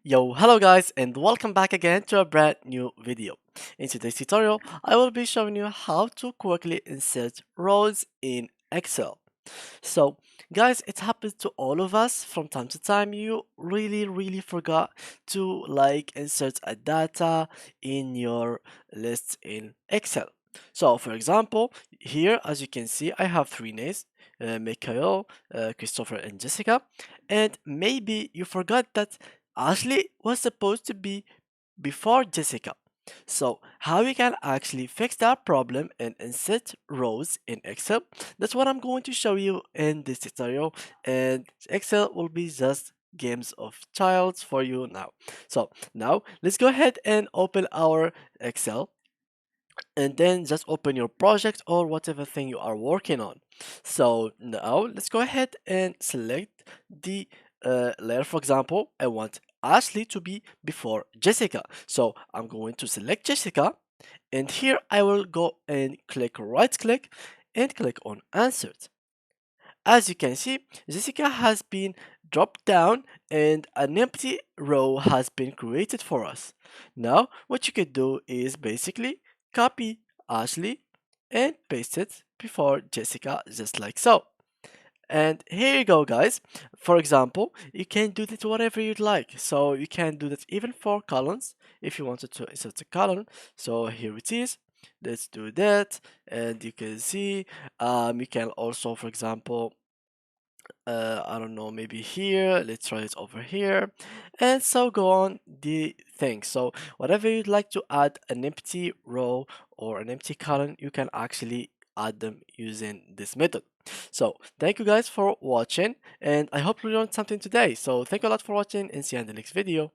Yo, hello guys, and welcome back again to a brand new video. In today's tutorial, I will be showing you how to quickly insert rows in Excel. So, guys, it happens to all of us from time to time. You really forgot to insert a data in your list in Excel. So, for example, here as you can see, I have three names: Mikhail, Christopher, and Jessica. And maybe you forgot that Ashley was supposed to be before Jessica. So how we can actually fix that problem and insert rows in Excel, that's what I'm going to show you in this tutorial, and Excel will be just games of childs for you now. So now let's go ahead and open our Excel, and then just open your project or whatever thing you are working on. So now let's go ahead and select the layer. For example, I want Ashley to be before Jessica, so I'm going to select Jessica, and here I will go and click right click and click on insert. As you can see, Jessica has been dropped down and an empty row has been created for us. Now, what you can do is basically copy Ashley and paste it before Jessica, just like so. And here you go, guys. For example, you can do that whatever you'd like. So you can do that even for columns if you wanted to insert a column. So here it is. Let's do that. And you can see, you can also, for example, I don't know, maybe here, let's try it over here, and so go on the thing. So whatever you'd like to add an empty row or an empty column, you can actually add them using this method. So thank you guys for watching, and I hope you learned something today. So thank you a lot for watching, and see you in the next video.